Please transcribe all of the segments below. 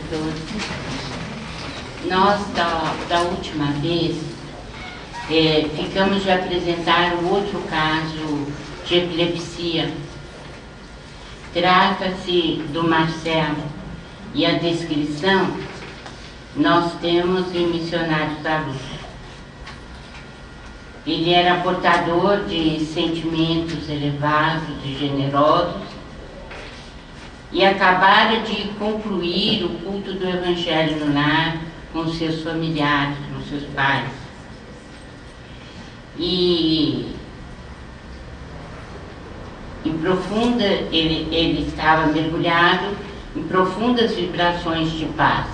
todos. Nós, da última vez, ficamos de apresentar o outro caso de epilepsia. Trata-se do Marcelo, e a descrição nós temos em Missionários da Luz. Ele era portador de sentimentos elevados e generosos e acabara de concluir o culto do Evangelho no lar com seus familiares, com seus pais. E ele estava mergulhado em profundas vibrações de paz.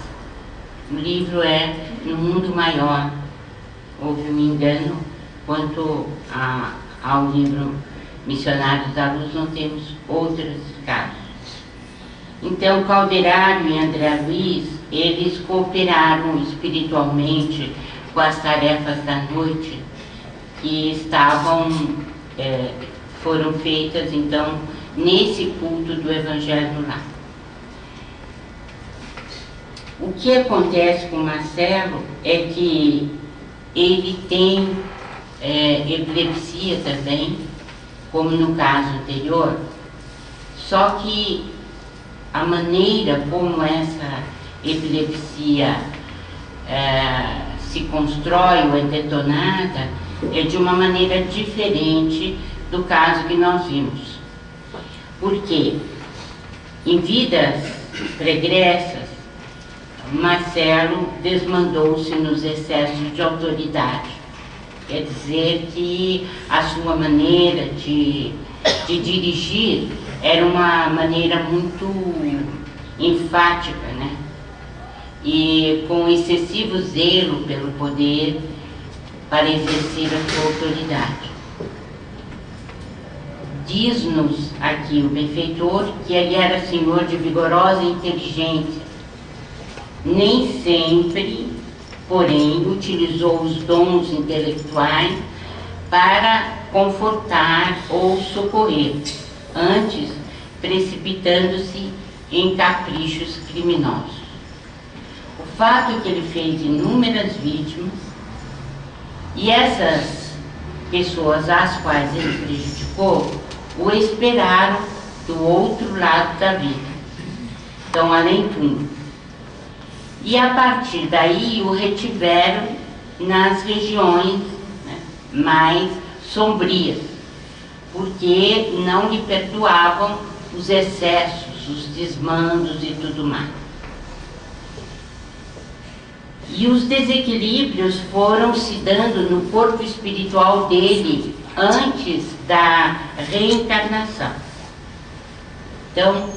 O livro é No Mundo Maior. Houve um engano quanto ao livro Missionários da Luz, não temos outros casos. Então, Calderaro e André Luiz, eles cooperaram espiritualmente com as tarefas da noite que foram feitas, então, nesse culto do Evangelho no lar. O que acontece com Marcelo é que ele tem epilepsia também, como no caso anterior, só que a maneira como essa epilepsia se constrói ou é detonada é de uma maneira diferente do caso que nós vimos. Porque em vidas pregressas, Marcelo desmandou-se nos excessos de autoridade. Quer dizer que a sua maneira de dirigir era uma maneira muito enfática, né? E com excessivo zelo pelo poder para exercer a sua autoridade. Diz-nos aqui o benfeitor que ele era senhor de vigorosa inteligência. Nem sempre, porém, utilizou os dons intelectuais para confortar ou socorrer, antes precipitando-se em caprichos criminosos. O fato é que ele fez inúmeras vítimas, e essas pessoas às quais ele prejudicou o esperaram do outro lado da vida, então além túmulo. E a partir daí o retiveram nas regiões, né, mais sombrias, porque não lhe perdoavam os excessos, os desmandos e tudo mais. E os desequilíbrios foram se dando no corpo espiritual dele antes da reencarnação. Então,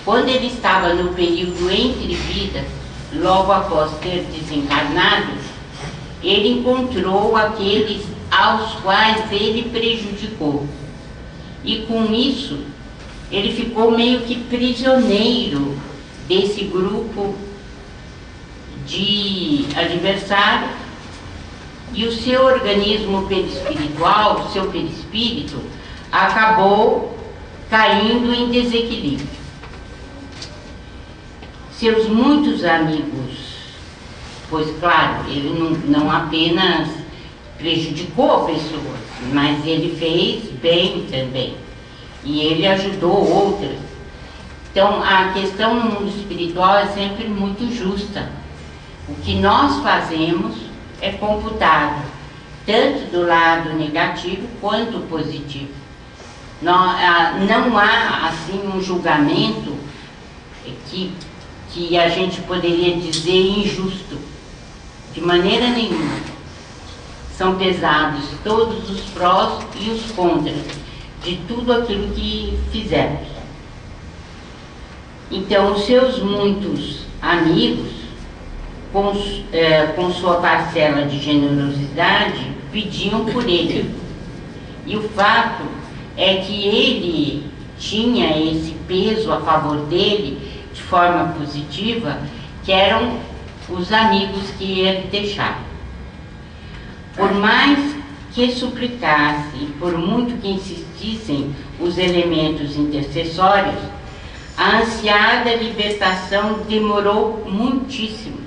quando ele estava no período entre vidas, logo após ter desencarnado, ele encontrou aqueles aos quais ele prejudicou. E com isso, ele ficou meio que prisioneiro desse grupo de adversários, e o seu organismo perispiritual, o seu perispírito, acabou caindo em desequilíbrio. Seus muitos amigos, pois claro, ele não apenas prejudicou pessoas, mas ele fez bem também, e ele ajudou outras. Então a questão no mundo espiritual é sempre muito justa. O que nós fazemos é computado, tanto do lado negativo quanto positivo. Não há assim um julgamento que a gente poderia dizer injusto, de maneira nenhuma. São pesados todos os prós e os contras de tudo aquilo que fizemos. Então, os seus muitos amigos, com sua parcela de generosidade, pediam por ele. E o fato é que ele tinha esse peso a favor dele de forma positiva, que eram os amigos que ele deixava. Por mais que suplicasse e por muito que insistissem os elementos intercessórios, A ansiada libertação demorou muitíssimo,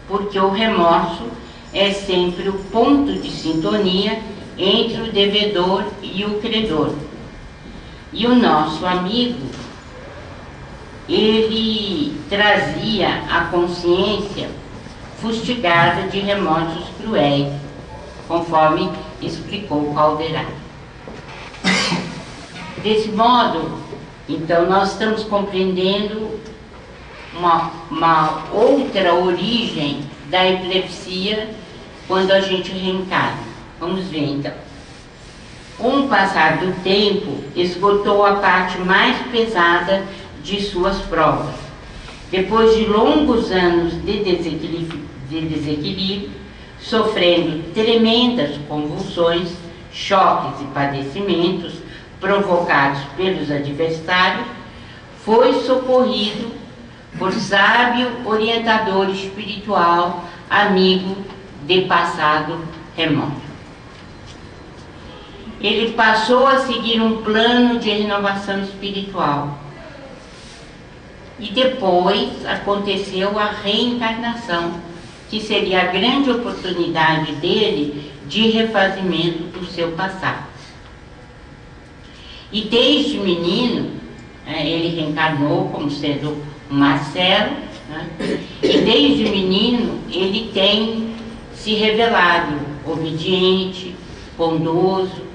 porque o remorso é sempre o ponto de sintonia entre o devedor e o credor. E o nosso amigo, ele trazia a consciência fustigada de remorsos cruéis, conforme explicou Calderaro. Desse modo, então, nós estamos compreendendo uma outra origem da epilepsia quando a gente reencarna. Vamos ver, então. Com o passar do tempo, esgotou a parte mais pesada de suas provas. Depois de longos anos de desequilíbrio, sofrendo tremendas convulsões, choques e padecimentos provocados pelos adversários, foi socorrido por sábio orientador espiritual, amigo de passado remoto. Ele passou a seguir um plano de renovação espiritual. E depois aconteceu a reencarnação, que seria a grande oportunidade dele de refazimento do seu passado. E desde menino, ele reencarnou como sendo um Marcelo, né? E desde menino ele tem se revelado obediente, bondoso.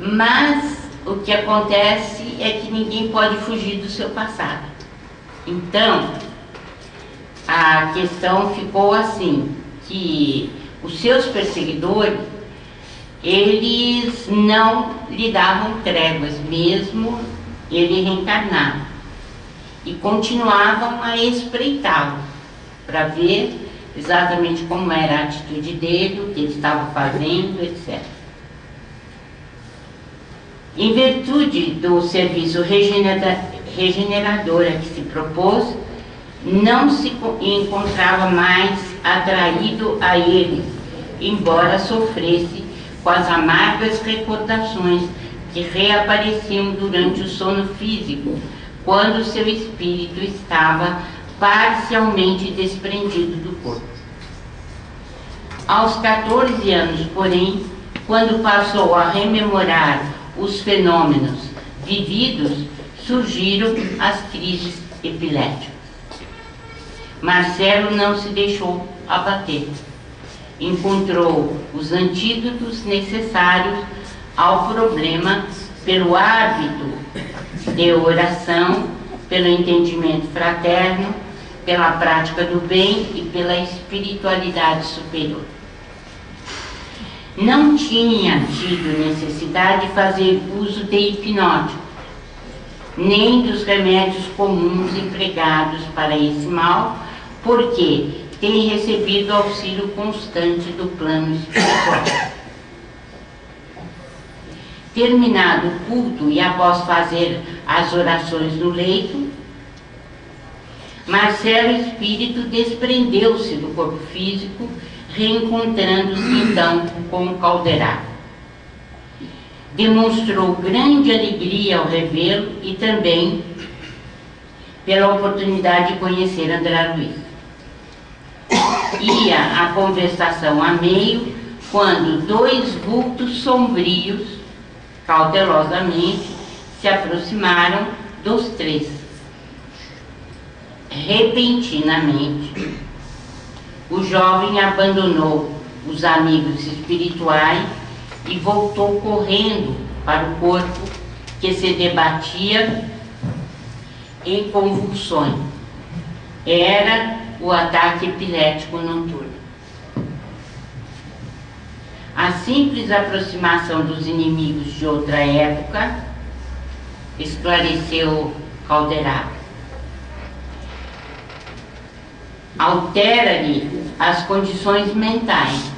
Mas o que acontece é que ninguém pode fugir do seu passado. Então, a questão ficou assim, que os seus perseguidores, eles não lhe davam tréguas, mesmo ele reencarnar, e continuavam a espreitá-lo, para ver exatamente como era a atitude dele, o que ele estava fazendo, etc. Em virtude do serviço regenerador a que se propôs, não se encontrava mais atraído a ele, embora sofresse com as amargas recordações que reapareciam durante o sono físico, quando seu espírito estava parcialmente desprendido do corpo. Aos 14 anos, porém, quando passou a rememorar os fenômenos vividos, surgiram as crises epiléticas. Marcelo não se deixou abater. Encontrou os antídotos necessários ao problema pelo hábito de oração, pelo entendimento fraterno, pela prática do bem e pela espiritualidade superior. Não tinha tido necessidade de fazer uso de hipnótico, nem dos remédios comuns empregados para esse mal, porque tem recebido auxílio constante do plano espiritual. Terminado o culto e após fazer as orações no leito, Marcelo Espírito desprendeu-se do corpo físico, reencontrando-se então com o Calderaro. Demonstrou grande alegria ao revê-lo e também pela oportunidade de conhecer André Luiz. Ia a conversação a meio, quando dois vultos sombrios, cautelosamente, se aproximaram dos três. Repentinamente, o jovem abandonou os amigos espirituais e voltou correndo para o corpo que se debatia em convulsões. Era o ataque epilético noturno. A simples aproximação dos inimigos de outra época esclareceu Calderaro. Altera-lhe as condições mentais.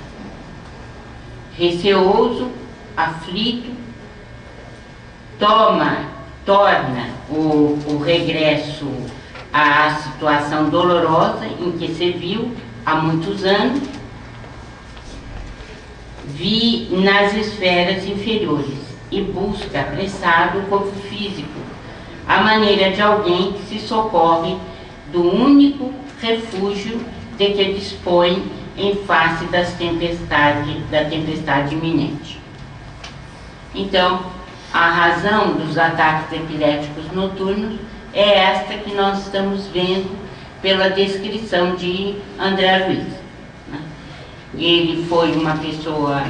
Receoso, aflito, torna o regresso à situação dolorosa em que se viu há muitos anos, nas esferas inferiores, e busca apressado o corpo físico, à maneira de alguém que se socorre do único refúgio de que dispõe em face da tempestade iminente. Então, a razão dos ataques epiléticos noturnos é esta que nós estamos vendo pela descrição de André Luiz, né? Ele foi uma pessoa,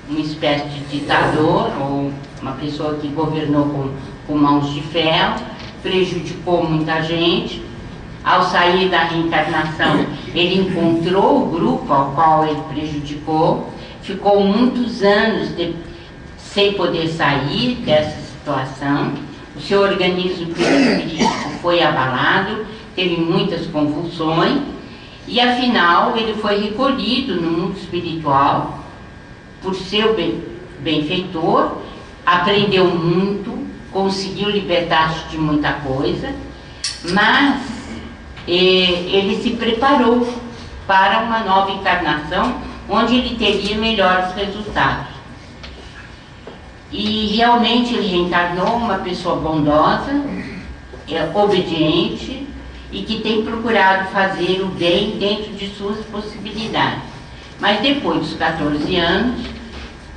uma espécie de ditador, ou uma pessoa que governou com mãos de ferro, prejudicou muita gente. Ao sair da reencarnação, ele encontrou o grupo ao qual ele prejudicou, ficou muitos anos sem poder sair dessa situação. O seu organismo espiritual foi abalado, teve muitas convulsões, e afinal ele foi recolhido no mundo espiritual por seu benfeitor, aprendeu muito, conseguiu libertar-se de muita coisa, mas ele se preparou para uma nova encarnação onde ele teria melhores resultados. E realmente ele reencarnou uma pessoa bondosa, obediente e que tem procurado fazer o bem dentro de suas possibilidades. Mas depois dos 14 anos,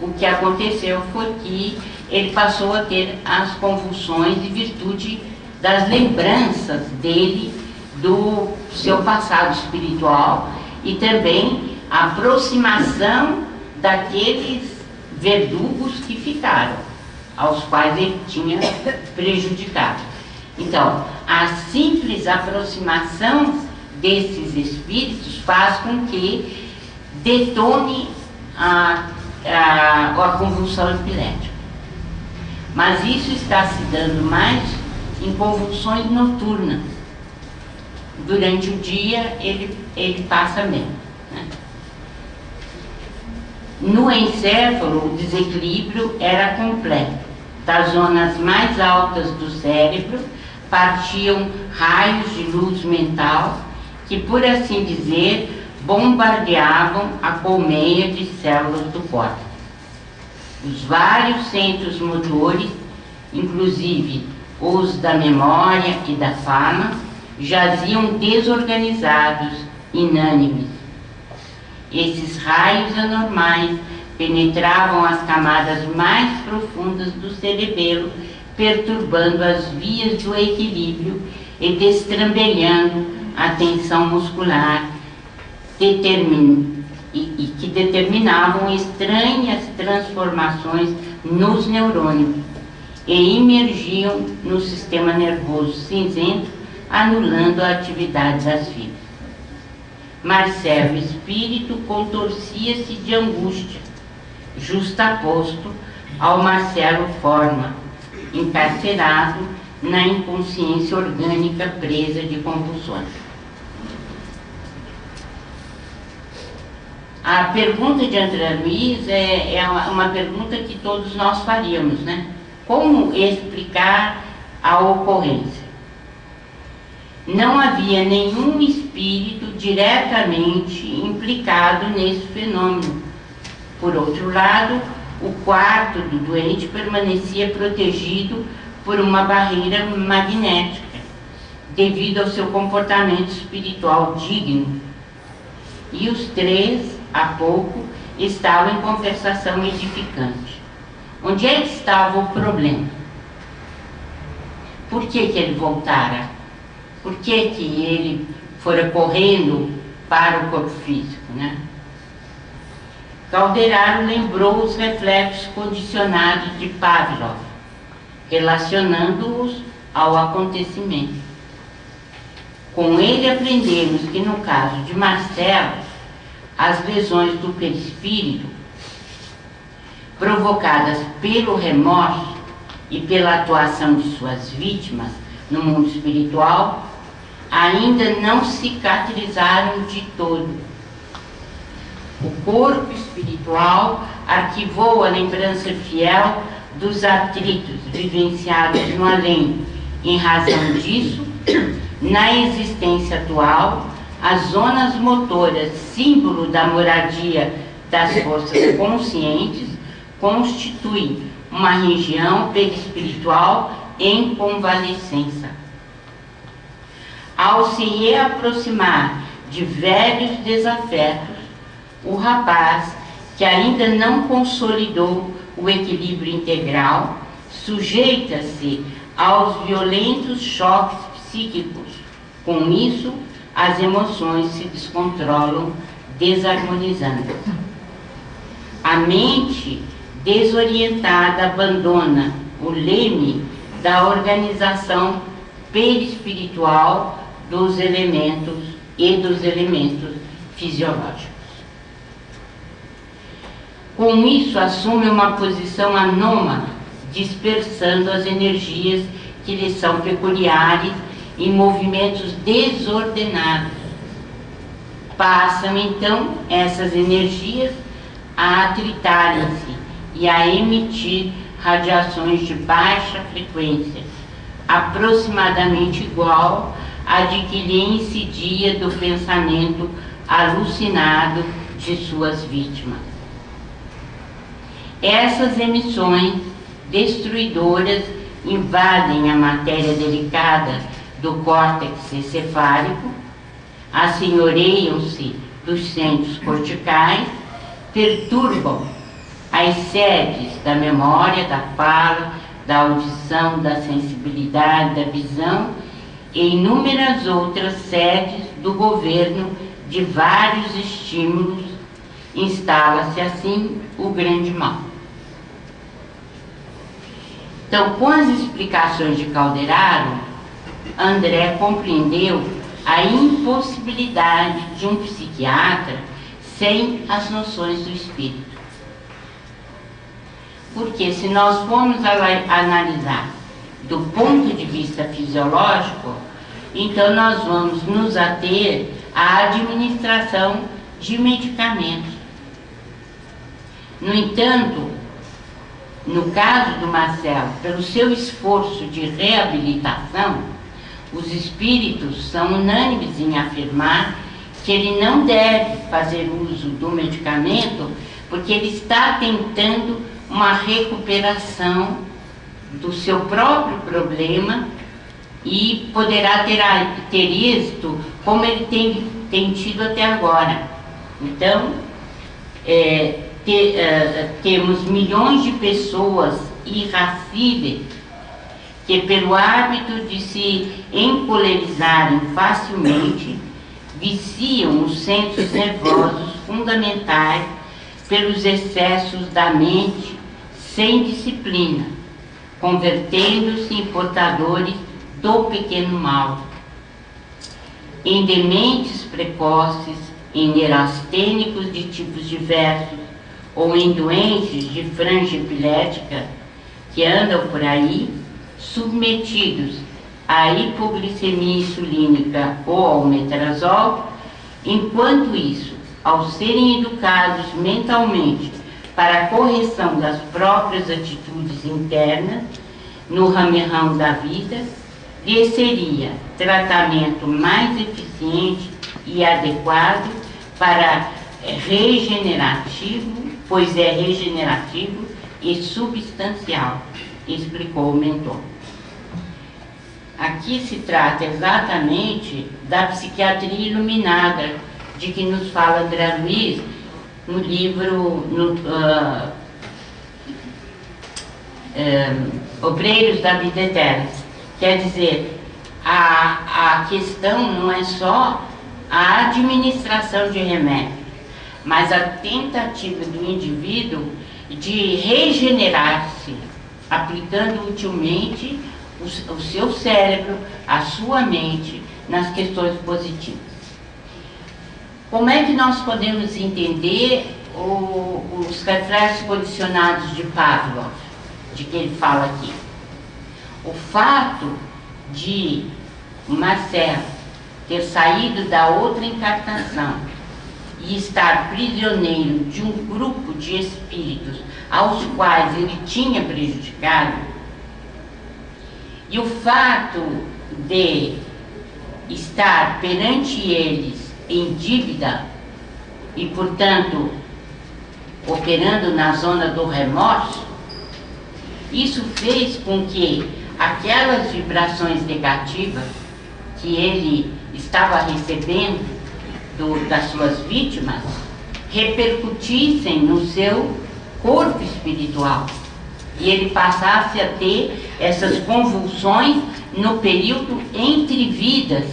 o que aconteceu foi que ele passou a ter as convulsões em virtude das lembranças dele do seu passado espiritual e também a aproximação daqueles verdugos que ficaram, aos quais ele tinha prejudicado. Então, a simples aproximação desses espíritos faz com que detone a convulsão epilética. Mas isso está se dando mais em convulsões noturnas. Durante o dia ele passa bem, né? No encéfalo, o desequilíbrio era completo. Das zonas mais altas do cérebro partiam raios de luz mental que, por assim dizer, bombardeavam a colmeia de células do córtex. Os vários centros motores, inclusive os da memória e da fala, jaziam desorganizados, inânimes. Esses raios anormais penetravam as camadas mais profundas do cerebelo, perturbando as vias do equilíbrio e destrambelhando a tensão muscular, e que determinavam estranhas transformações nos neurônios e imergiam no sistema nervoso cinzento, anulando a atividade das fibras. Marcelo, espírito, contorcia-se de angústia, justaposto ao Marcelo forma, encarcerado na inconsciência orgânica presa de convulsões. A pergunta de André Luiz é uma pergunta que todos nós faríamos, né? Como explicar a ocorrência? Não havia nenhum espírito diretamente implicado nesse fenômeno. Por outro lado, o quarto do doente permanecia protegido por uma barreira magnética, devido ao seu comportamento espiritual digno. E os três, há pouco, estavam em conversação edificante. Onde é que estava o problema? Por que ele voltara? Por que ele fora correndo para o corpo físico, né? Calderaro lembrou os reflexos condicionados de Pavlov, relacionando-os ao acontecimento. Com ele aprendemos que, no caso de Marcelo, as lesões do perispírito, provocadas pelo remorso e pela atuação de suas vítimas no mundo espiritual, ainda não cicatrizaram de todo. O corpo espiritual arquivou a lembrança fiel dos atritos vivenciados no além. Em razão disso, na existência atual, as zonas motoras, símbolo da moradia das forças conscientes, constituem uma região perispiritual em convalescença. Ao se reaproximar de velhos desafetos, o rapaz, que ainda não consolidou o equilíbrio integral, sujeita-se aos violentos choques psíquicos. Com isso, as emoções se descontrolam, desarmonizando. A mente desorientada abandona o leme da organização perispiritual dos elementos e dos elementos fisiológicos. Com isso, assume uma posição anômala, dispersando as energias que lhe são peculiares em movimentos desordenados. Passam, então, essas energias a atritarem-se e a emitir radiações de baixa frequência, aproximadamente igual à de que lhe incidia do pensamento alucinado de suas vítimas. Essas emissões destruidoras invadem a matéria delicada do córtex encefálico, assenhoreiam-se dos centros corticais, perturbam as sedes da memória, da fala, da audição, da sensibilidade, da visão e inúmeras outras sedes do governo de vários estímulos. Instala-se assim o grande mal. Então, com as explicações de Calderaro, André compreendeu a impossibilidade de um psiquiatra sem as noções do espírito. Porque se nós formos analisar do ponto de vista fisiológico, então nós vamos nos ater à administração de medicamentos. No entanto, no caso do Marcelo, pelo seu esforço de reabilitação, os espíritos são unânimes em afirmar que ele não deve fazer uso do medicamento porque ele está tentando uma recuperação do seu próprio problema e poderá ter êxito como ele tem tido até agora. Então, temos milhões de pessoas irracíveis que, pelo hábito de se encolerizarem facilmente, viciam os centros nervosos fundamentais pelos excessos da mente sem disciplina, convertendo-se em portadores do pequeno mal. Em dementes precoces, em neurastênicos de tipos diversos, ou em doentes de franja epilética que andam por aí, submetidos à hipoglicemia insulínica ou ao metrazol, enquanto isso, ao serem educados mentalmente para a correção das próprias atitudes internas no ramerrão da vida, lhe seria tratamento mais eficiente e adequado para regenerativo, pois é regenerativo e substancial, explicou o mentor. Aqui se trata exatamente da psiquiatria iluminada, de que nos fala André Luiz no livro Obreiros da Vida Eterna. Quer dizer, a questão não é só a administração de remédio, mas a tentativa do indivíduo de regenerar-se, aplicando utilmente o seu cérebro, a sua mente, nas questões positivas. Como é que nós podemos entender os reflexos condicionados de Pavlov, de que ele fala aqui? O fato de Marcelo ter saído da outra encarnação e estar prisioneiro de um grupo de espíritos aos quais ele tinha prejudicado, e o fato de estar perante eles em dívida e, portanto, operando na zona do remorso, isso fez com que aquelas vibrações negativas que ele estava recebendo das suas vítimas repercutissem no seu corpo espiritual e ele passasse a ter essas convulsões no período entre vidas,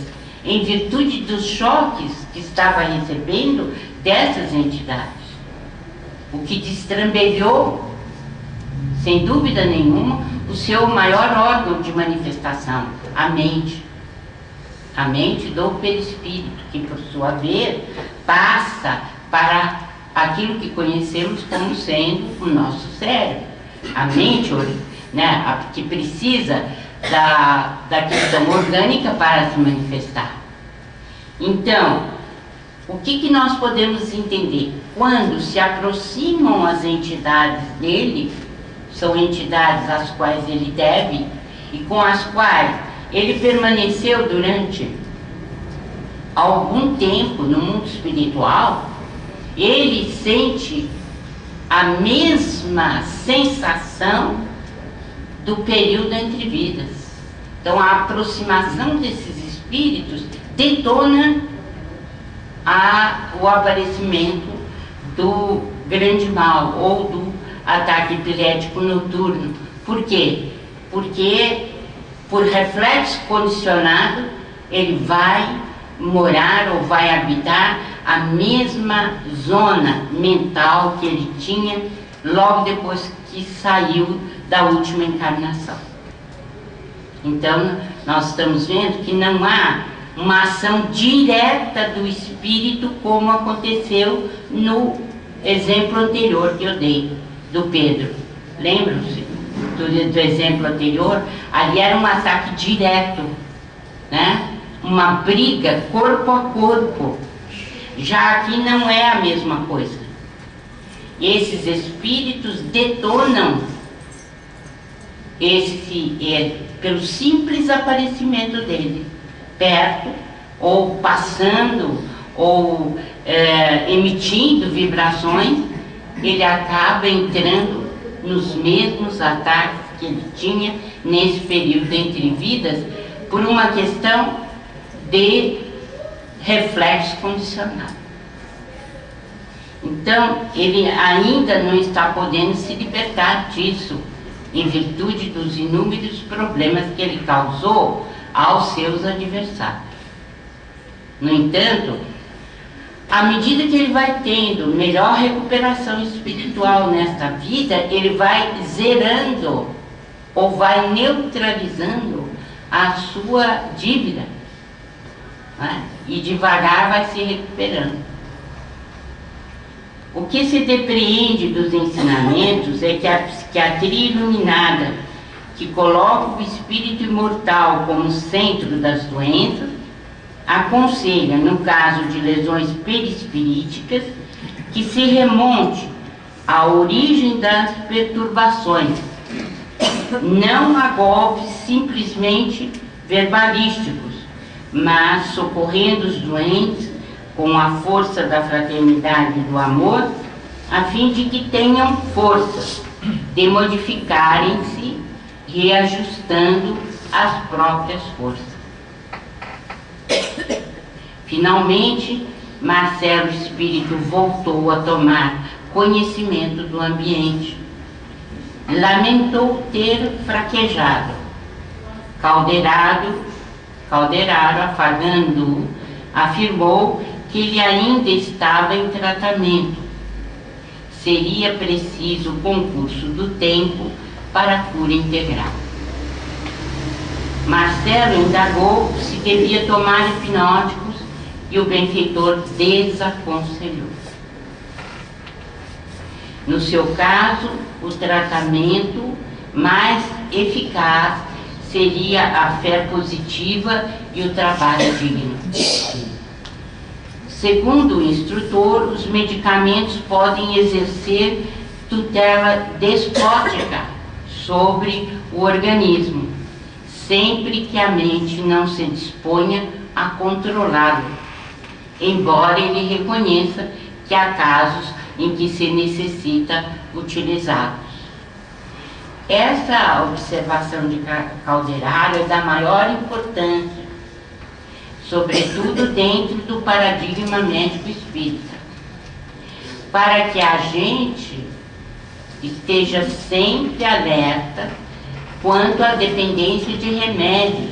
em virtude dos choques que estava recebendo dessas entidades. O que destrambelhou, sem dúvida nenhuma, o seu maior órgão de manifestação, a mente do perispírito, que por sua vez passa para aquilo que conhecemos como sendo o nosso cérebro. A mente, né, que precisa da questão orgânica para se manifestar. Então, o que nós podemos entender? Quando se aproximam as entidades dele, são entidades às quais ele deve e com as quais ele permaneceu durante algum tempo no mundo espiritual, ele sente a mesma sensação do período entre vidas. Então a aproximação desses espíritos detona o aparecimento do grande mal ou do ataque epilético noturno. Por quê? Porque por reflexo condicionado ele vai morar ou vai habitar a mesma zona mental que ele tinha logo depois que saiu da última encarnação. Então nós estamos vendo que não há uma ação direta do espírito como aconteceu no exemplo anterior que eu dei, do Pedro. Lembram-se do exemplo anterior? Ali era um ataque direto, né? Uma briga corpo a corpo. Já aqui não é a mesma coisa. Esses espíritos detonam pelo simples aparecimento dele, perto, ou passando, ou emitindo vibrações, ele acaba entrando nos mesmos ataques que ele tinha nesse período entre vidas, por uma questão de reflexo condicionado. Então, ele ainda não está podendo se libertar disso, em virtude dos inúmeros problemas que ele causou aos seus adversários. No entanto, à medida que ele vai tendo melhor recuperação espiritual nesta vida, ele vai zerando ou vai neutralizando a sua dívida, né? E devagar vai se recuperando. O que se depreende dos ensinamentos é que a psiquiatria iluminada, que coloca o espírito imortal como centro das doenças, aconselha, no caso de lesões perispiríticas, que se remonte à origem das perturbações, não a golpes simplesmente verbalísticos, mas socorrendo os doentes com a força da fraternidade e do amor, a fim de que tenham força de modificarem-se, reajustando as próprias forças. Finalmente, Marcelo Espírito voltou a tomar conhecimento do ambiente. Lamentou ter fraquejado. Calderaro, afagando-o, afirmou que ele ainda estava em tratamento. Seria preciso o concurso do tempo para a cura integral. Marcelo indagou se devia tomar hipnóticos e o benfeitor desaconselhou. No seu caso, o tratamento mais eficaz seria a fé positiva e o trabalho digno. Segundo o instrutor, os medicamentos podem exercer tutela despótica sobre o organismo, sempre que a mente não se disponha a controlá-lo, embora ele reconheça que há casos em que se necessita utilizá-los. Essa observação de Calderaro é da maior importância, sobretudo dentro do paradigma médico espírita, para que a gente esteja sempre alerta quanto à dependência de remédios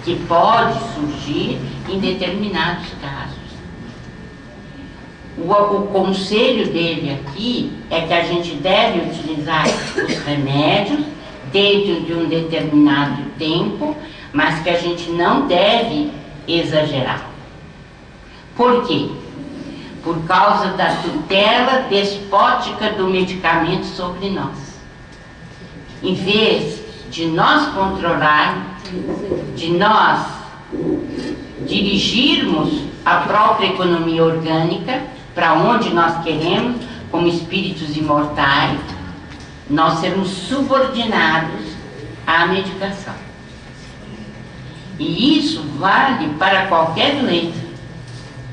que pode surgir em determinados casos. O conselho dele aqui é que a gente deve utilizar os remédios dentro de um determinado tempo, mas que a gente não deve exagerar. Por quê? Por causa da tutela despótica do medicamento sobre nós. Em vez de nós controlarmos, de nós dirigirmos a própria economia orgânica para onde nós queremos, como espíritos imortais, nós sermos subordinados à medicação. E isso vale para qualquer doença,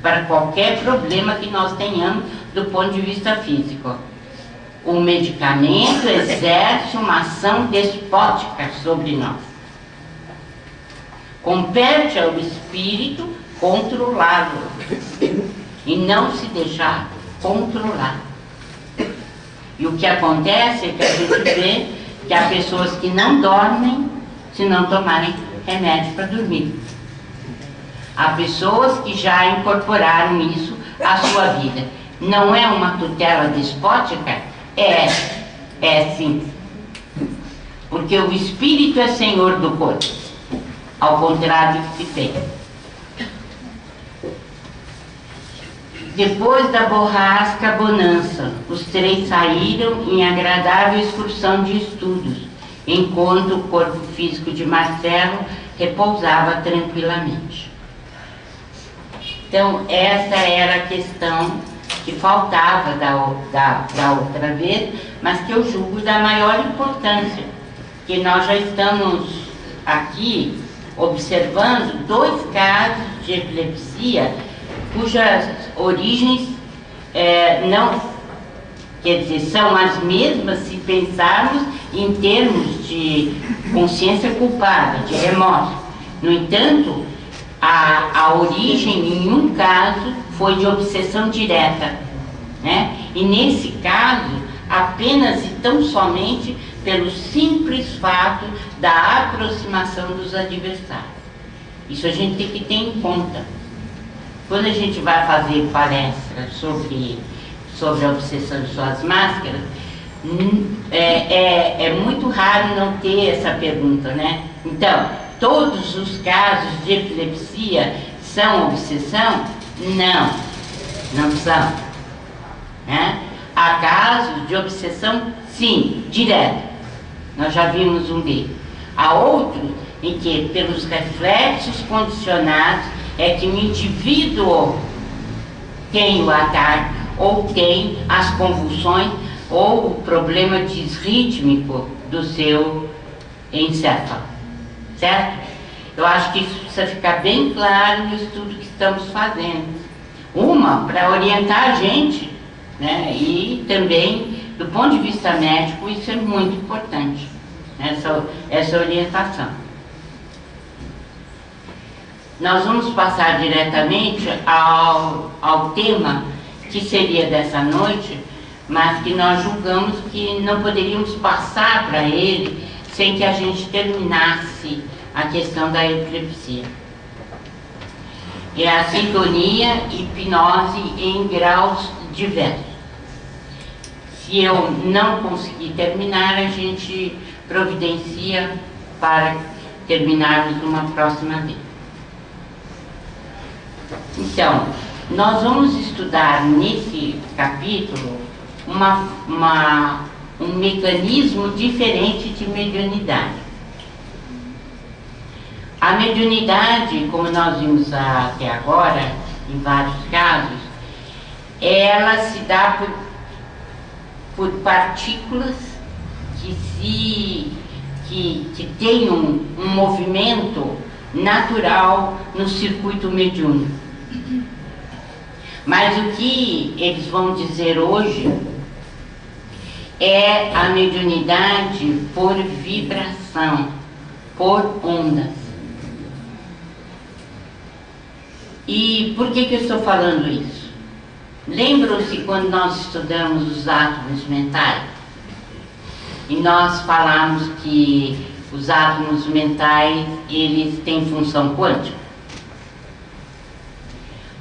para qualquer problema que nós tenhamos do ponto de vista físico. O medicamento exerce uma ação despótica sobre nós. Compete ao espírito controlá-lo e não se deixar controlar. E o que acontece é que a gente vê que há pessoas que não dormem se não tomarem remédio para dormir. Há pessoas que já incorporaram isso à sua vida. Não é uma tutela despótica? É sim. Porque o espírito é senhor do corpo, ao contrário do que se pensa. Depois da borrasca bonança, os três saíram em agradável excursão de estudos, enquanto o corpo físico de Marcelo repousava tranquilamente. Então, essa era a questão que faltava da outra vez, mas que eu julgo da maior importância, que nós já estamos aqui observando 2 casos de epilepsia cujas origens não, quer dizer, são as mesmas se pensarmos em termos de consciência culpada, de remorso. No entanto, a origem em um caso foi de obsessão direta, né? E nesse caso, apenas e tão somente pelo simples fato da aproximação dos adversários. Isso a gente tem que ter em conta. Quando a gente vai fazer palestras sobre a obsessão de suas máscaras, é muito raro não ter essa pergunta, né? Então, todos os casos de epilepsia são obsessão? Não, não são. Né? Há casos de obsessão, sim, direta. Nós já vimos um deles. Há outros em que, pelos reflexos condicionados, é que o indivíduo tem o ataque, ou tem as convulsões, ou o problema disrítmico do seu encéfalo. Certo? Eu acho que isso precisa ficar bem claro no estudo que estamos fazendo. Uma, para orientar a gente, né? E também, do ponto de vista médico, isso é muito importante, essa orientação. Nós vamos passar diretamente ao tema que seria dessa noite, mas que nós julgamos que não poderíamos passar para ele sem que a gente terminasse a questão da epilepsia. É a sintonia e hipnose em graus diversos. Se eu não conseguir terminar, a gente providencia para terminarmos numa próxima vez. Então, nós vamos estudar nesse capítulo um mecanismo diferente de mediunidade. A mediunidade, como nós vimos até agora, em vários casos, ela se dá por partículas que têm um movimento natural no circuito mediúnico. Mas o que eles vão dizer hoje, é a mediunidade por vibração, por ondas. E por que eu estou falando isso? Lembram-se quando nós estudamos os átomos mentais? E nós falamos que os átomos mentais, eles têm função quântica?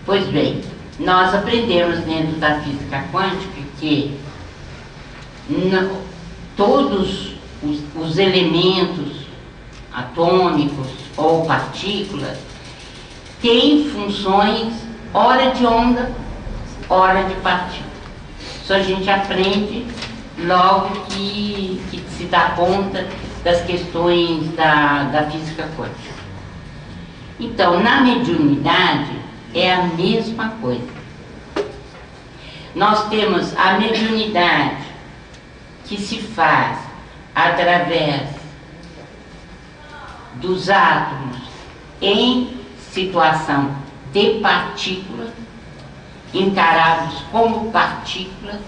Pois bem, nós aprendemos dentro da física quântica que todos os elementos atômicos ou partículas têm funções, ora de onda, ora de partícula. Isso a gente aprende logo que se dá conta das questões da física quântica. Então, na mediunidade é a mesma coisa. Nós temos a mediunidade que se faz através dos átomos em situação de partículas, encarados como partículas,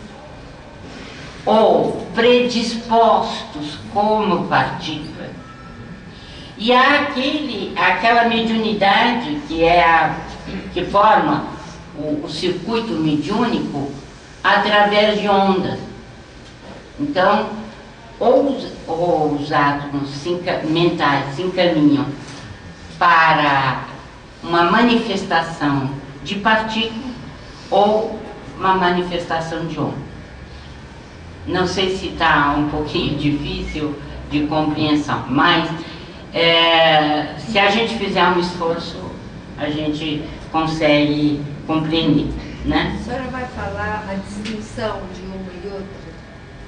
ou predispostos como partículas. E há aquela mediunidade que forma o circuito mediúnico através de ondas. Então, ou os átomos mentais se encaminham para uma manifestação de partícula ou uma manifestação de onda. Não sei se está um pouquinho difícil de compreensão, mas se a gente fizer um esforço, a gente consegue compreender, né? A senhora vai falar a distinção de uma e outra?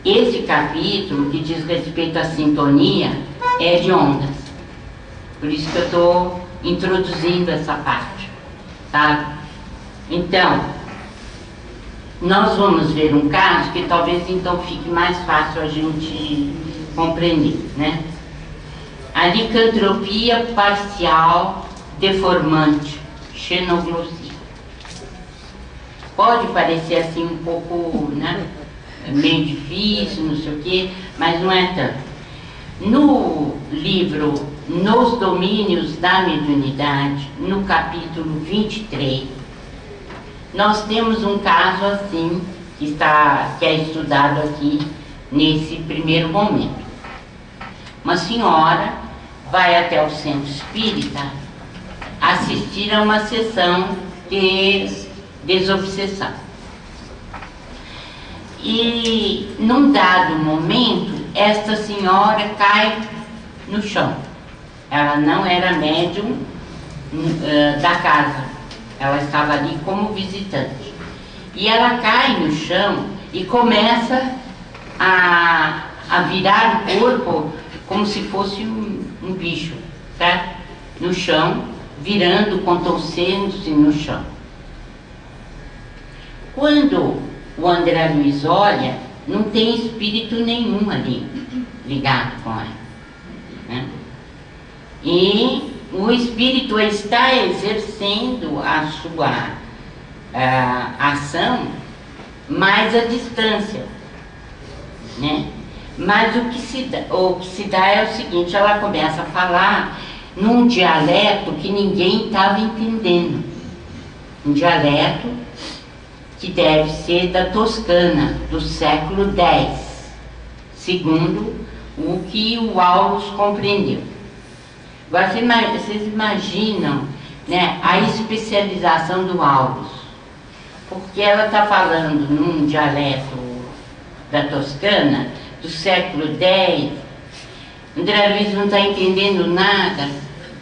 Esse capítulo que diz respeito à sintonia é de ondas. Por isso que eu estou introduzindo essa parte, tá? Então, nós vamos ver um caso que talvez então fique mais fácil a gente compreender, né? A licantropia parcial deformante, xenoglossia. Pode parecer assim um pouco, né, meio difícil, não sei o quê, mas não é tanto. No livro Nos Domínios da Mediunidade, no capítulo 23, nós temos um caso assim, que é estudado aqui nesse primeiro momento. Uma senhora vai até o centro espírita assistir a uma sessão de desobsessão. E num dado momento, esta senhora cai no chão. Ela não era médium da casa, ela estava ali como visitante. E ela cai no chão e começa a virar o corpo como se fosse um bicho, certo? No chão, virando, contorcendo-se no chão. Quando o André Luiz olha, não tem espírito nenhum ali ligado com ela, né? E o espírito está exercendo a sua ação mais à distância, né? Mas o que se dá é o seguinte: ela começa a falar num dialeto que ninguém estava entendendo, um dialeto que deve ser da Toscana, do século X, segundo o que o Aulus compreendeu. Agora, vocês imaginam, né, a especialização do Aulus, porque ela está falando num dialeto da Toscana, do século X, André Luiz não está entendendo nada,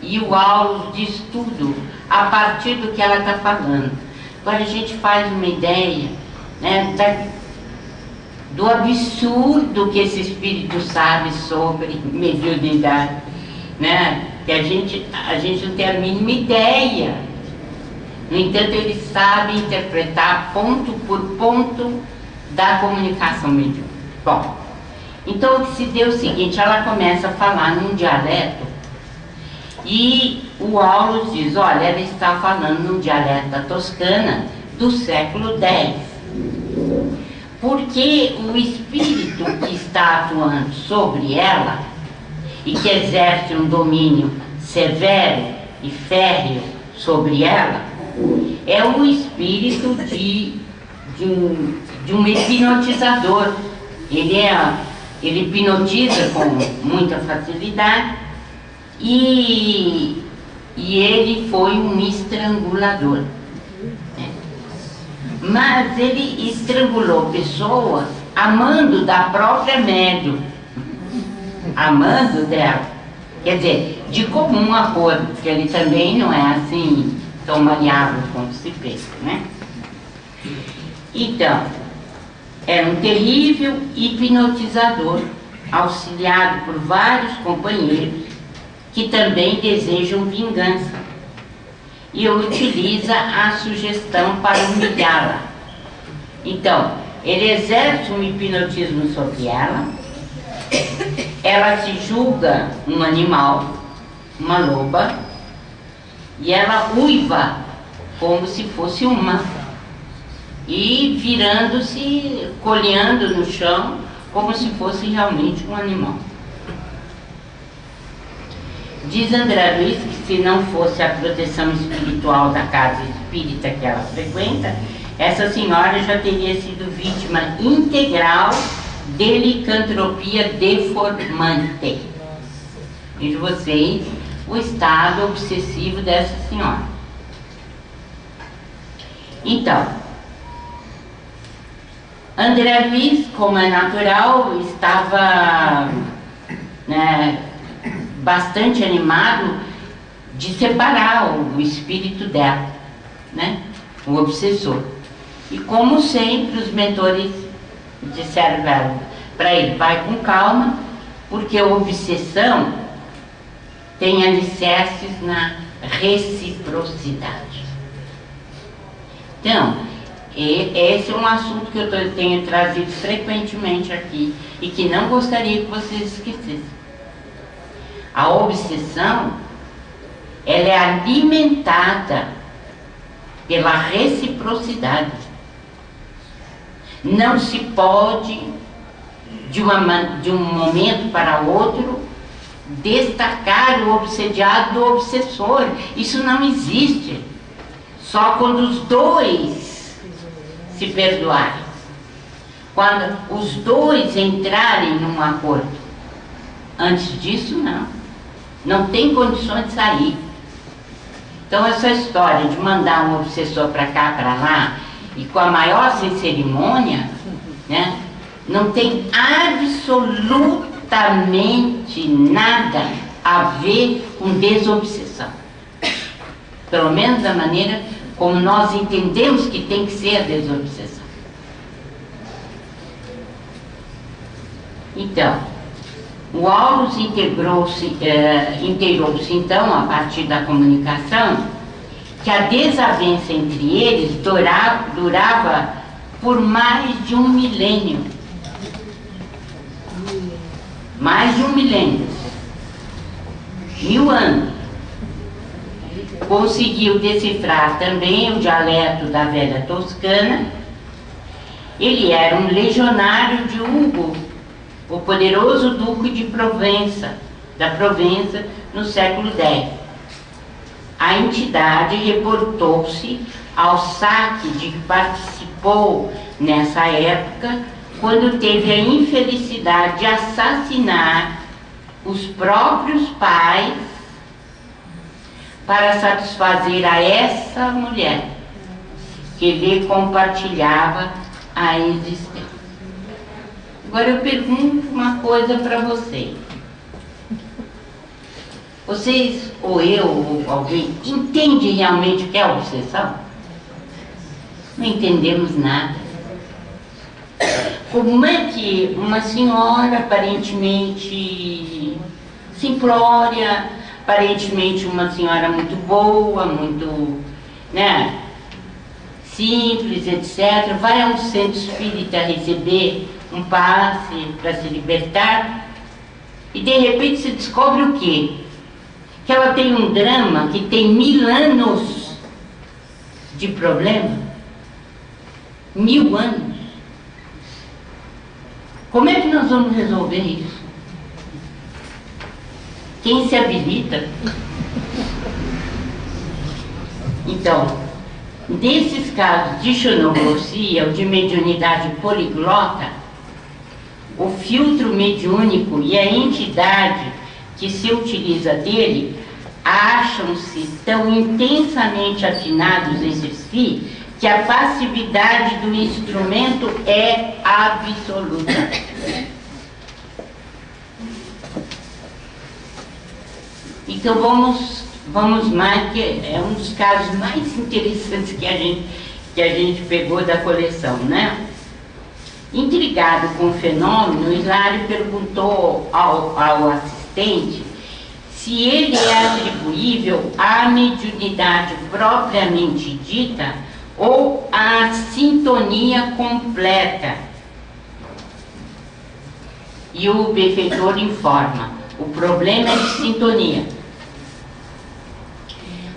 e o Aulus diz tudo a partir do que ela está falando. Agora a gente faz uma ideia, né, do absurdo que esse espírito sabe sobre mediunidade, né? Que a gente não tem a mínima ideia. No entanto, ele sabe interpretar ponto por ponto da comunicação mediúnica. Bom, então o que se deu é o seguinte: ela começa a falar num dialeto e o Aulus diz: olha, ela está falando num dialeto da Toscana do século X. Porque o espírito que está atuando sobre ela e que exerce um domínio severo e férreo sobre ela é o espírito de um hipnotizador. Ele hipnotiza com muita facilidade e ele foi um estrangulador, né? Mas ele estrangulou pessoas amando da própria médium, amando dela, quer dizer, de comum acordo, porque ele também não é assim tão maleável como se pensa, né? Então, era um terrível hipnotizador, auxiliado por vários companheiros que também desejam vingança, e utiliza a sugestão para humilhá-la. Então, ele exerce um hipnotismo sobre ela, ela se julga um animal, uma loba, e ela uiva como se fosse uma, e virando-se, coleando no chão, como se fosse realmente um animal. Diz André Luiz que se não fosse a proteção espiritual da casa espírita que ela frequenta, essa senhora já teria sido vítima integral de licantropia deformante. Vejo vocês o estado obsessivo dessa senhora. Então, André Luiz, como é natural, estava, né, bastante animado de separar o espírito dela, né, o obsessor. E como sempre, os mentores disseram para ele, vai com calma, porque a obsessão tem alicerces na reciprocidade. Então, esse é um assunto que eu tenho trazido frequentemente aqui e que não gostaria que vocês esquecessem. A obsessão, ela é alimentada pela reciprocidade. Não se pode, de um momento para outro, destacar o obsediado do obsessor. Isso não existe. Só quando os dois se perdoarem. Quando os dois entrarem num acordo. Antes disso, não. Não tem condições de sair. Então, essa história de mandar um obsessor para cá, para lá, e com a maior sem cerimônia, né, não tem absolutamente nada a ver com desobsessão. Pelo menos da maneira como nós entendemos que tem que ser a desobsessão. Então, o Aulus inteirou-se então, a partir da comunicação, que a desavença entre eles durava por mais de 1 milênio. Mais de 1 milênio. 1000 anos. Conseguiu decifrar também o dialeto da velha Toscana. Ele era um legionário de Hugo, o poderoso duque de Provença, da Provença, no século X. A entidade reportou-se ao saque de que participou nessa época, quando teve a infelicidade de assassinar os próprios pais para satisfazer a essa mulher que lhe compartilhava a existência. Agora eu pergunto uma coisa para vocês. Vocês, ou eu, ou alguém, entende realmente o que é obsessão? Não entendemos nada. Como é que uma senhora aparentemente simplória, aparentemente uma senhora muito boa, muito, né, simples, etc., vai a um centro espírita receber um passe para se libertar e de repente se descobre o quê? Que ela tem um drama que tem 1000 anos de problema. 1000 anos. Como é que nós vamos resolver isso? Quem se habilita? Então, nesses casos de xenoglossia ou de mediunidade poliglota, o filtro mediúnico e a entidade que se utiliza dele acham-se tão intensamente afinados entre si que a passividade do instrumento é absoluta. Então vamos mais, que é um dos casos mais interessantes que a gente pegou da coleção, né? Intrigado com o fenômeno, Hilário perguntou ao assistente se ele é atribuível à mediunidade propriamente dita ou à sintonia completa. E o benfeitor informa: o problema é de sintonia.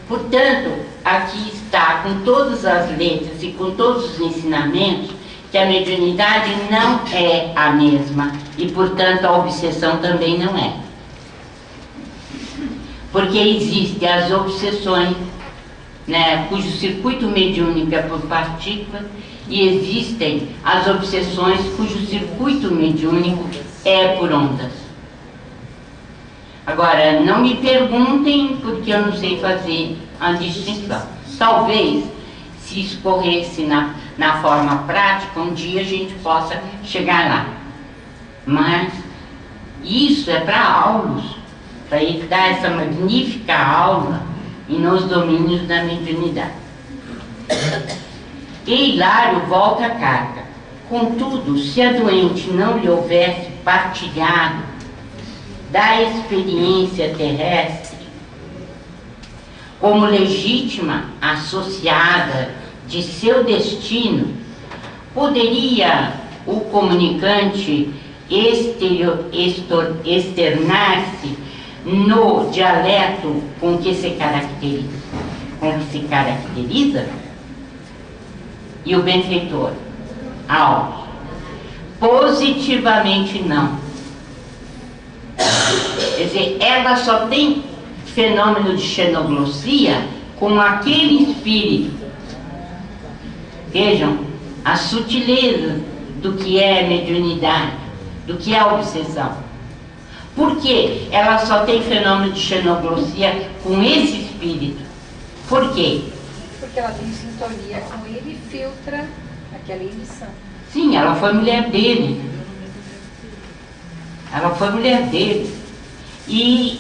Portanto, aqui está, com todas as letras e com todos os ensinamentos, que a mediunidade não é a mesma e, portanto, a obsessão também não é. Porque existem as obsessões, né, cujo circuito mediúnico é por partículas, e existem as obsessões cujo circuito mediúnico é por ondas. Agora, não me perguntem porque eu não sei fazer a distinção. Talvez, se escorresse na forma prática, um dia a gente possa chegar lá. Mas isso é para aulos, para ele dar essa magnífica aula e nos domínios da mediunidade. E Hilário volta à carta. Contudo, se a doente não lhe houvesse partilhado da experiência terrestre como legítima associada de seu destino, poderia o comunicante externar-se no dialeto com que se caracteriza? E o benfeitor: Alves, positivamente não. Quer dizer, ela só tem fenômeno de xenoglossia com aquele espírito. Vejam a sutileza do que é mediunidade, do que é obsessão. Por que ela só tem fenômeno de xenoglossia com esse espírito? Por quê? Porque ela tem sintonia com ele e filtra aquela emissão. Sim, ela foi mulher dele. Ela foi mulher dele. E,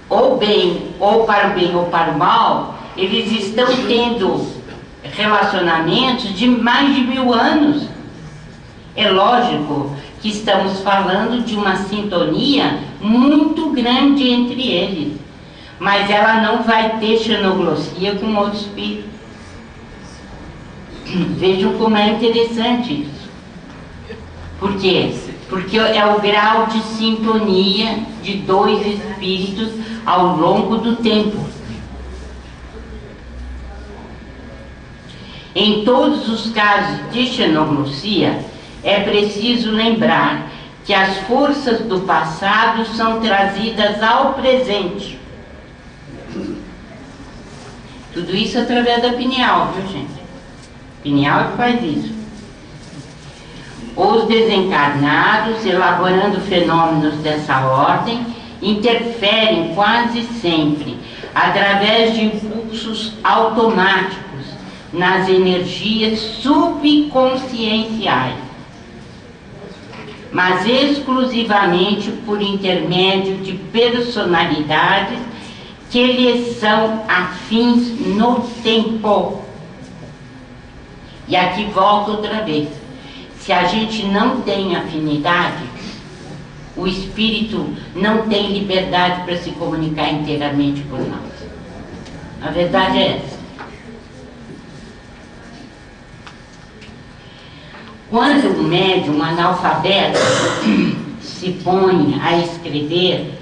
ou bem, ou para o bem ou para o mal, eles estão tendo relacionamentos de mais de 1000 anos. É lógico que estamos falando de uma sintonia muito grande entre eles. Mas ela não vai ter xenoglossia com outro espírito. Vejam como é interessante isso. Por quê? Porque é o grau de sintonia de dois espíritos ao longo do tempo. Em todos os casos de xenoglossia, é preciso lembrar que as forças do passado são trazidas ao presente. Tudo isso através da pineal, viu, gente? Pineal que faz isso. Os desencarnados, elaborando fenômenos dessa ordem, interferem quase sempre, através de impulsos automáticos, nas energias subconscienciais, mas exclusivamente por intermédio de personalidades que lhes são afins no tempo. E aqui volto outra vez. Se a gente não tem afinidade, o espírito não tem liberdade para se comunicar inteiramente por nós. A verdade é essa. Quando um médium analfabeto se põe a escrever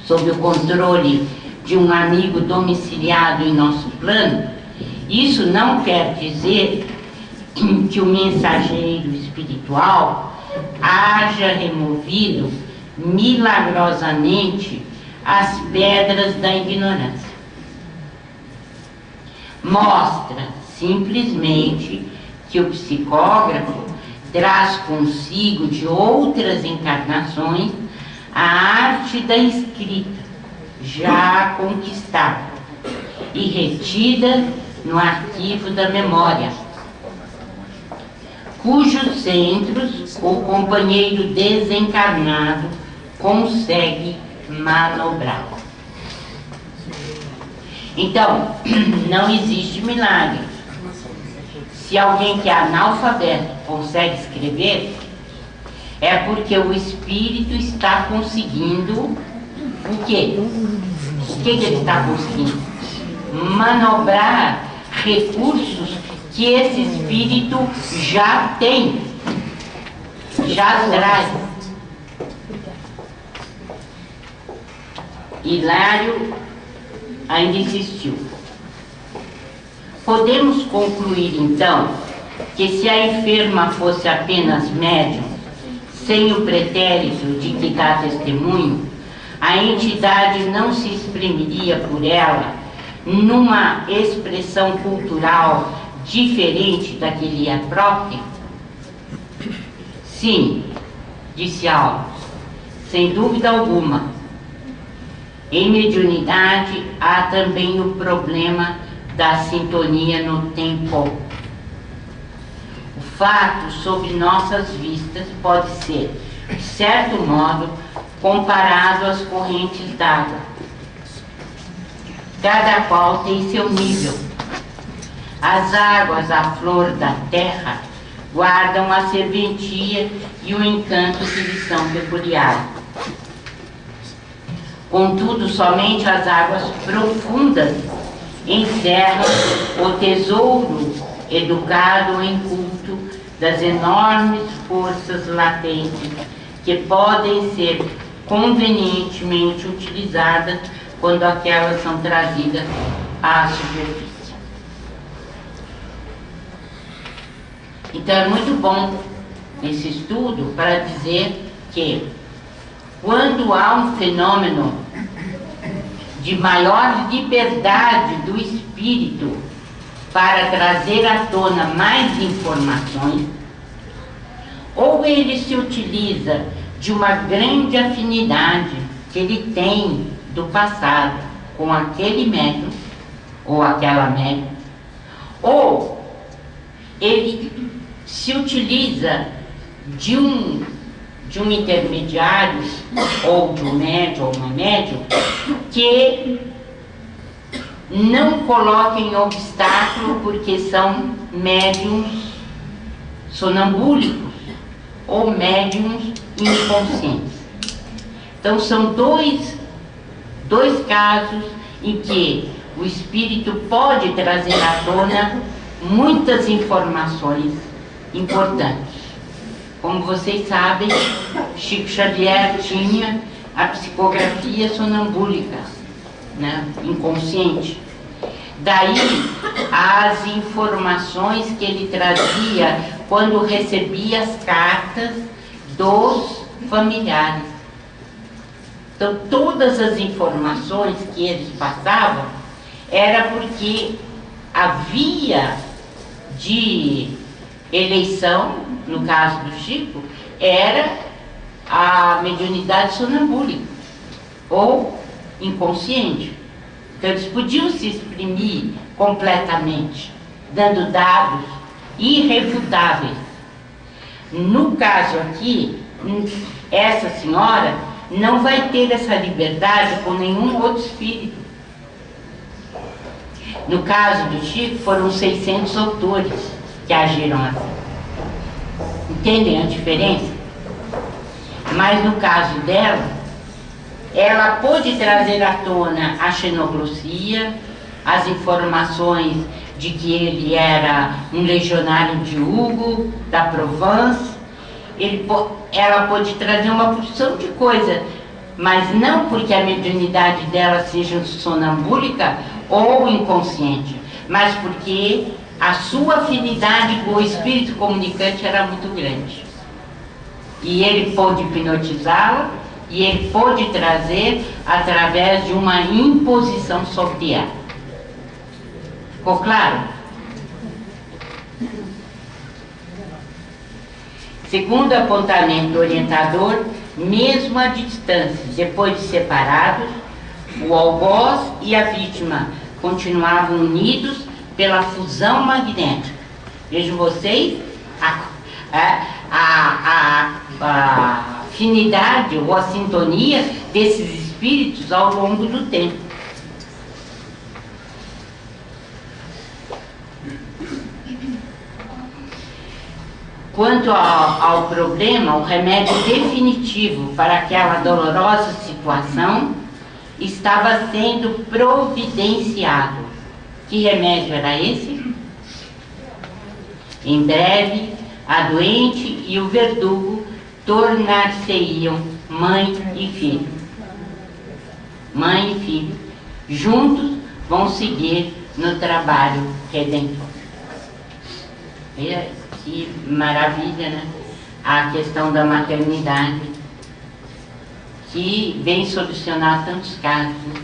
sob o controle de um amigo domiciliado em nosso plano, isso não quer dizer que o mensageiro espiritual haja removido milagrosamente as pedras da ignorância. Mostra simplesmente que o psicógrafo traz consigo de outras encarnações a arte da escrita, já conquistada e retida no arquivo da memória, cujos centros o companheiro desencarnado consegue manobrar. Então, não existe milagre. Se alguém que é analfabeto consegue escrever, é porque o espírito está conseguindo o quê? O que ele está conseguindo? Manobrar recursos que esse espírito já tem, já traz. Hilário ainda insistiu. Podemos concluir, então, que se a enferma fosse apenas médium, sem o pretérito de que dá testemunho, a entidade não se exprimiria por ela numa expressão cultural diferente da que lhe é própria? Sim, disse Alves, sem dúvida alguma. Em mediunidade há também o problema da sintonia no tempo. O fato sob nossas vistas pode ser, de certo modo, comparado às correntes d'água. Cada qual tem seu nível. As águas à flor da terra guardam a serventia e o encanto que lhes são peculiares. Contudo, somente as águas profundas encerram o tesouro educado em culto das enormes forças latentes que podem ser convenientemente utilizadas quando aquelas são trazidas à superfície. Então é muito bom esse estudo para dizer que quando há um fenômeno de maior liberdade do espírito para trazer à tona mais informações, ou ele se utiliza de uma grande afinidade que ele tem do passado com aquele médium ou aquela médium, ou ele se utiliza de um intermediário ou de um médium ou uma médium que não coloquem obstáculo porque são médiums sonambúlicos ou médiums inconscientes. Então são dois casos em que o espírito pode trazer à tona muitas informações importantes. Como vocês sabem, Chico Xavier tinha a psicografia sonambúlica, né, inconsciente. Daí as informações que ele trazia quando recebia as cartas dos familiares. Então todas as informações que eles passavam era porque havia de eleição, no caso do Chico, era a mediunidade sonambúlica ou inconsciente. Então eles podiam se exprimir completamente, dando dados irrefutáveis. No caso aqui, essa senhora não vai ter essa liberdade com nenhum outro espírito. No caso do Chico, foram 600 autores que agiram assim. Entendem a diferença? Mas no caso dela, ela pôde trazer à tona a xenoglossia, as informações de que ele era um legionário de Hugo, da Provence. Ela pôde trazer uma porção de coisa, mas não porque a mediunidade dela seja sonambúlica ou inconsciente, mas porque a sua afinidade com o espírito comunicante era muito grande. E ele pôde hipnotizá-la, e ele pôde trazer através de uma imposição sobre ela. Ficou claro? Segundo o apontamento do orientador, mesmo à distância, depois de separados, o algoz e a vítima continuavam unidos pela fusão magnética. Vejam vocês a afinidade ou a sintonia desses espíritos ao longo do tempo. Quanto ao problema, o remédio definitivo para aquela dolorosa situação estava sendo providenciado. Que remédio era esse? Em breve, a doente e o verdugo tornar-se-iam mãe e filho. Mãe e filho, juntos vão seguir no trabalho redentor. Que maravilha, né? A questão da maternidade, que vem solucionar tantos casos, né?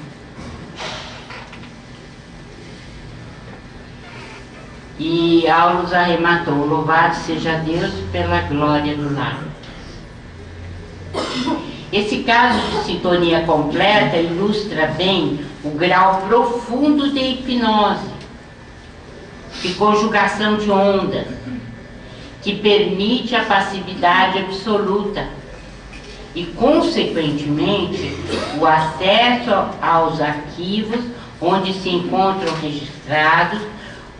E Aulus arrematou: louvado seja Deus pela glória do lar. Esse caso de sintonia completa ilustra bem o grau profundo de hipnose, de conjugação de ondas, que permite a passividade absoluta e, consequentemente, o acesso aos arquivos onde se encontram registrados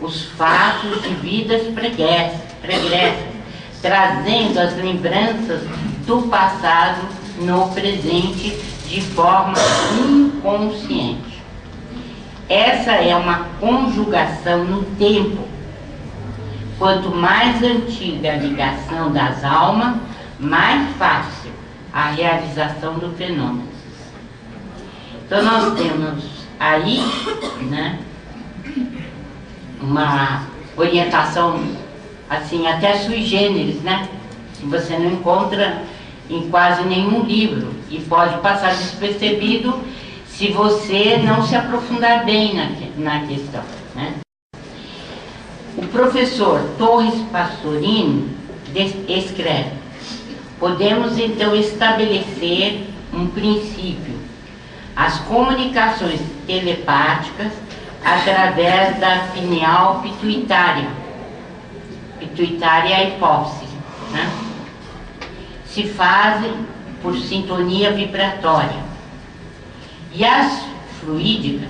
os fatos de vidas pregressas, trazendo as lembranças do passado no presente de forma inconsciente. Essa é uma conjugação no tempo. Quanto mais antiga a ligação das almas, mais fácil a realização do fenômeno. Então nós temos aí, né, uma orientação assim até sui generis, né, que você não encontra em quase nenhum livro e pode passar despercebido se você não se aprofundar bem na questão, né? O professor Torres Pastorino escreve: podemos então estabelecer um princípio: as comunicações telepáticas através da pineal pituitária. Pituitária é a hipófise, né? Se fazem por sintonia vibratória. E as fluídicas,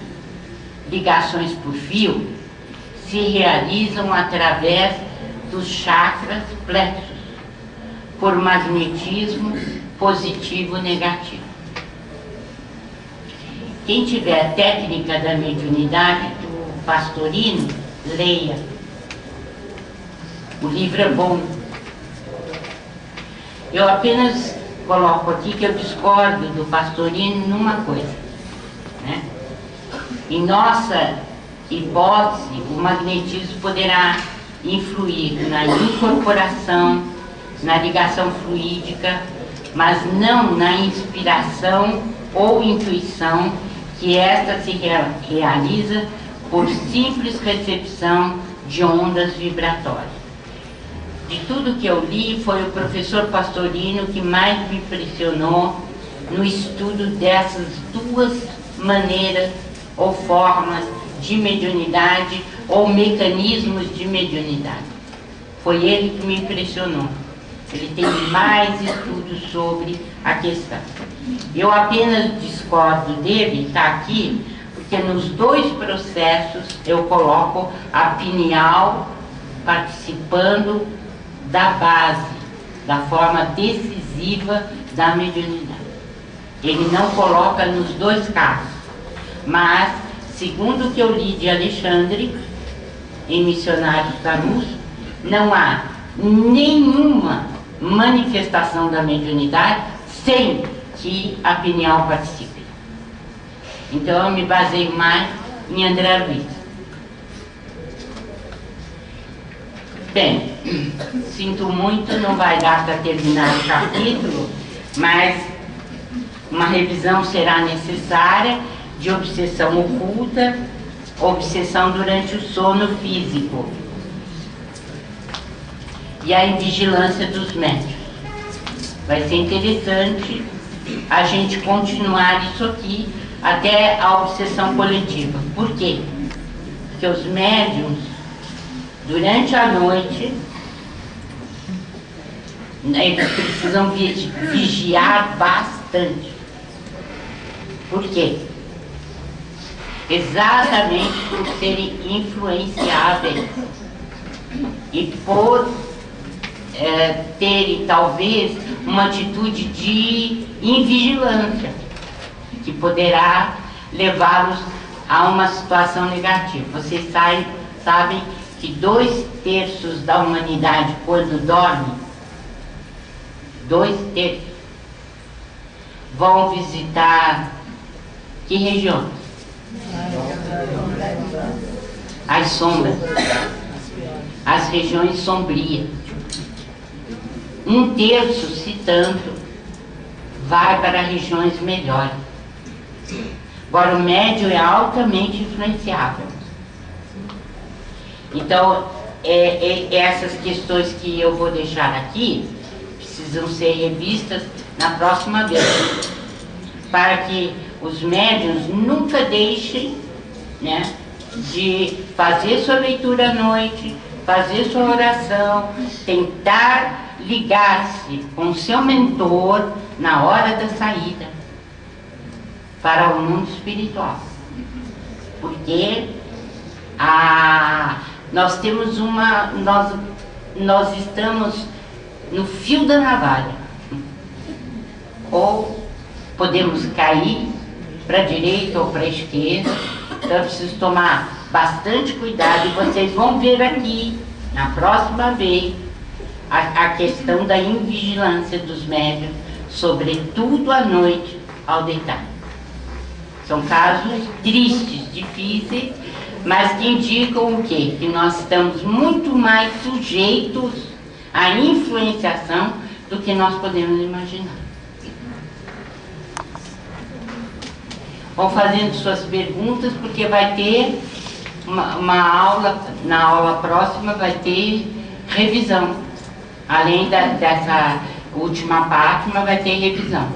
ligações por fio, se realizam através dos chakras plexos, por magnetismo positivo ou negativo. Quem tiver técnica da mediunidade do Pastorino, leia. O livro é bom. Eu apenas coloco aqui que eu discordo do Pastorino numa coisa, né? Em nossa hipótese, o magnetismo poderá influir na incorporação, na ligação fluídica, mas não na inspiração ou intuição, que esta se realiza por simples recepção de ondas vibratórias. De tudo que eu li, foi o professor Pastorino que mais me impressionou no estudo dessas duas maneiras ou formas de mediunidade ou mecanismos de mediunidade. Foi ele que me impressionou. Ele tem mais estudos sobre a questão. Eu apenas discordo dele, está aqui, porque nos dois processos eu coloco a pineal participando da base, da forma decisiva da mediunidade. Ele não coloca nos dois casos, mas, segundo o que eu li de Alexandre, em Missionários da Luz, não há nenhuma manifestação da mediunidade sem que a pineal participe. Então eu me baseio mais em André Luiz. Bem, sinto muito, não vai dar para terminar o capítulo, mas uma revisão será necessária de obsessão oculta, obsessão durante o sono físico e a invigilância dos médios. Vai ser interessante a gente continuar isso aqui até a obsessão coletiva. Por quê? Porque os médiums, durante a noite, eles precisam vigiar bastante. Por quê? Exatamente por serem influenciáveis e por terem talvez uma atitude de invigilância que poderá levá-los a uma situação negativa. Vocês sabem que 2/3 da humanidade, quando dorme, 2/3 vão visitar que regiões? As sombras, as regiões sombrias. 1/3, se tanto, vai para regiões melhores. Agora, o médium é altamente influenciável. Então, essas questões que eu vou deixar aqui precisam ser revistas na próxima vez, para que os médiuns nunca deixem, né, de fazer sua leitura à noite, fazer sua oração, tentar ligar-se com seu mentor na hora da saída para o mundo espiritual. Porque nós temos nós estamos no fio da navalha. Ou podemos cair para a direita ou para a esquerda. Então eu preciso tomar bastante cuidado, e vocês vão ver aqui, na próxima vez, a questão da invigilância dos médiuns, sobretudo à noite, ao deitar. São casos tristes, difíceis, mas que indicam o quê? Que nós estamos muito mais sujeitos à influenciação do que nós podemos imaginar. Vão fazendo suas perguntas, porque vai ter uma aula, na aula próxima vai ter revisão. Além dessa última parte, mas vai ter revisão.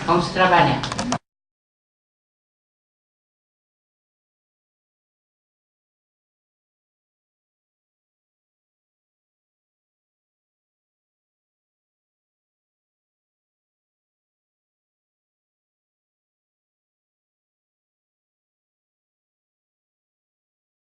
Vamos trabalhar.